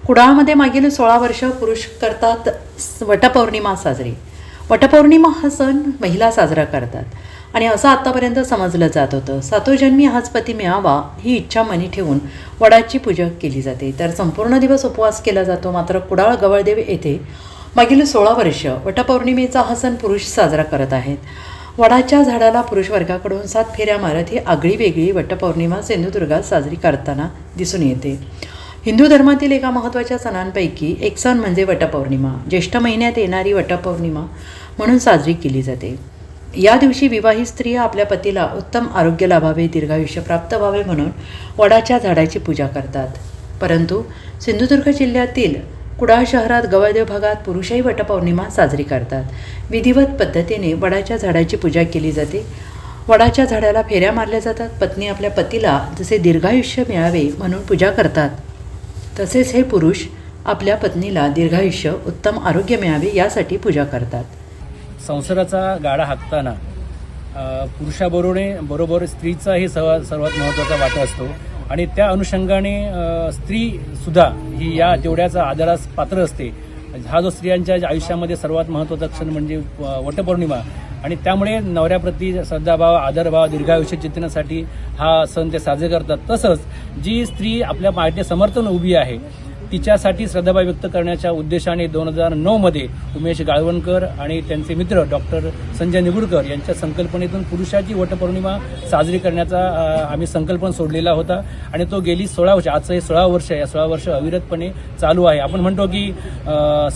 कुडाळमध्ये मागील 16 वर्ष पुरुष करतात वटपौर्णिमा साजरी. वटपौर्णिमा हा सण महिला साजरा करतात आणि असं आत्तापर्यंत समजलं जात होतं. सातोजन्मी हाच पती मिळावा ही इच्छा मनी ठेवून वडाची पूजा केली जाते, तर संपूर्ण दिवस उपवास केला जातो. मात्र कुडाळ गवळदेव येथे मागील 16 वर्ष वटपौर्णिमेचा हा सण पुरुष साजरा करत आहेत. वडाच्या झाडाला पुरुष वर्गाकडून 7 फेऱ्या मारत ही आगळी वेगळी वटपौर्णिमा सिंधुदुर्गात साजरी करताना दिसून येते. हिंदू धर्मातील एका महत्त्वाच्या सणांपैकी एक सण म्हणजे वटपौर्णिमा. ज्येष्ठ महिन्यात येणारी वटपौर्णिमा म्हणून साजरी केली जाते. या दिवशी विवाहित स्त्रिया आपल्या पतीला उत्तम आरोग्य लाभावे, दीर्घायुष्य प्राप्त व्हावे म्हणून वडाच्या झाडाची पूजा करतात. परंतु सिंधुदुर्ग जिल्ह्यातील कुडाळ शहरात गवळदेव भागात पुरुषही वटपौर्णिमा साजरी करतात. विधिवत पद्धतीने वडाच्या झाडाची पूजा केली जाते. वडाच्या झाडाला फेऱ्या मारल्या जातात. पत्नी आपल्या पतीला जसे दीर्घायुष्य मिळावे म्हणून पूजा करतात, तसेच हे पुरुष आपल्या पत्नीला दीर्घायुष्य उत्तम आरोग्य मिळावे यासाठी पूजा करतात. संसाराचा गाडा हाकताना पुरुषाबरोबर स्त्रीचाही सर्वात महत्त्वाचा वाटा असतो आणि त्या अनुषंगाने स्त्रीसुद्धा ही या तेवढ्याचा आदरास पात्र असते. हा जो स्त्रियांच्या आयुष्यामध्ये सर्वात महत्त्वाचा क्षण म्हणजे वटपौर्णिमा आणि त्यामुळे नवऱ्याप्रती श्रद्धाभाव, आदरभाव, दीर्घायुष्य चिंतनासाठी हा सण ते साजरे करतात. तसंच जी स्त्री आपल्या पाठीशी समर्थन उभी आहे तिच्यासाठी श्रद्धाभाव व्यक्त करण्याच्या उद्देशाने 2009 उमेश गाळवणकर आणि त्यांचे मित्र डॉक्टर संजय निगुडकर यांच्या संकल्पनेतून पुरुषाची वटपौर्णिमा साजरी करण्याचा आम्ही संकल्पना सोडलेला होता आणि तो गेली 16 वर्ष, आजचं हे 16 वर्ष, या 16 वर्ष अविरतपणे चालू आहे. आपण म्हणतो की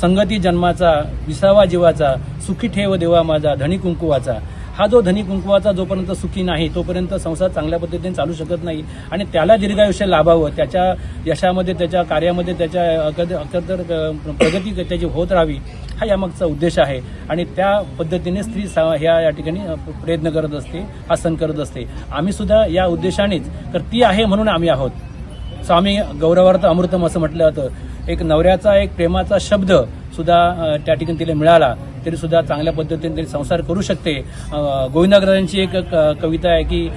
संगती जन्माचा, विसावा जीवाचा, सुखी ठेव देवा माझा, धनी कुंकुवाचा. हा जो धनी कुंकुवाचा जोपर्यंत सुखी नाही तोपर्यंत संसार चांगल्या पद्धतीने चालू शकत नाही आणि त्याला दीर्घायुष्य लाभावं, त्याच्या यशामध्ये, त्याच्या कार्यामध्ये, त्याच्या अकदर प्रगती त्याची होत राहावी हा यामागचा उद्देश आहे आणि त्या पद्धतीने स्त्री या ठिकाणी प्रयत्न करत असते, हा सण करत असते. आम्ही सुद्धा या उद्देशानेच, तर ती आहे म्हणून आम्ही आहोत. स्वामी गौरवार्थ अमृतम असं म्हटलं जातं. एक नवऱ्याचा एक प्रेमाचा शब्द सुद्धा त्या ठिकाणी तिला मिळाला तरी सुद्धा चांगल्या पद्धतीने तरी संसार करू शकते. गोविंदाग्रजांची एक कविता आहे की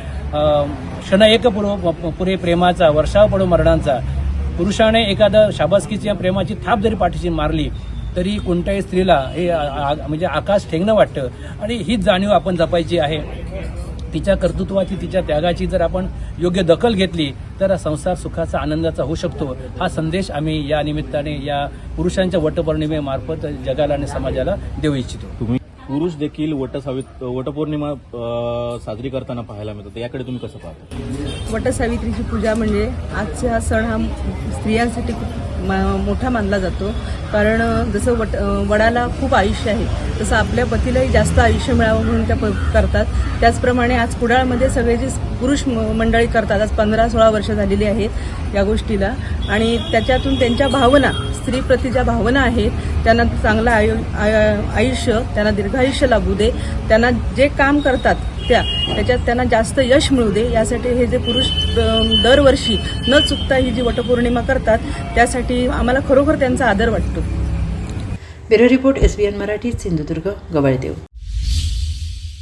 क्षण एक पुरे प्रेमाचा, वर्षाव पडो मरणांचा. पुरुषाने एखादा शाबासकीची प्रेमाची थाप जरी पाठीशी मारली तरी कोणत्याही स्त्रीला हे म्हणजे आकाश ठेंगणं वाटतं आणि हीच जाणीव आपण जपायची आहे. तिच्या कर्तृत्वाची, तिच्या त्यागाची जर आपण योग्य दखल घेतली तर संसार सुखाचा, आनंदाचा होऊ शकतो. हा संदेश आम्ही या निमित्ताने या पुरुषांच्या वटपौर्णिमेमार्फत जगाला आणि समाजाला देऊ इच्छितो. तुम्ही पुरुष देखील वटपौर्णिमा साजरी करताना पाहायला मिळतात, याकडे तुम्ही कसं पाहता? वटसावित्रीची पूजा म्हणजे आजचा सण हा स्त्रियांसाठी खूप मोठा मानला जातो. कारण जसं वडाला खूप आयुष्य आहे तसं आपल्या पतीलाही जास्त आयुष्य मिळावं म्हणून त्या करतात. त्याचप्रमाणे आज कुडाळमध्ये सगळे जे पुरुष मंडळी करतात, आज 15-16 वर्ष झालेली आहेत या गोष्टीला आणि त्याच्यातून त्यांच्या भावना, स्त्रीप्रती ज्या भावना आहेत त्यांना चांगलं आयुष्य, त्यांना दीर्घायुष्य लाभू दे, त्यांना जे काम करतात त्याच्यात त्यांना जास्त यश मिळू दे यासाठी हे जे पुरुष दरवर्षी न चुकता ही जी वटपौर्णिमा करतात त्यासाठी आम्हाला खरोखर त्यांचा आदर वाटतो. Bureau report, SBN Marathi, Sindhudurg, Gavaldev.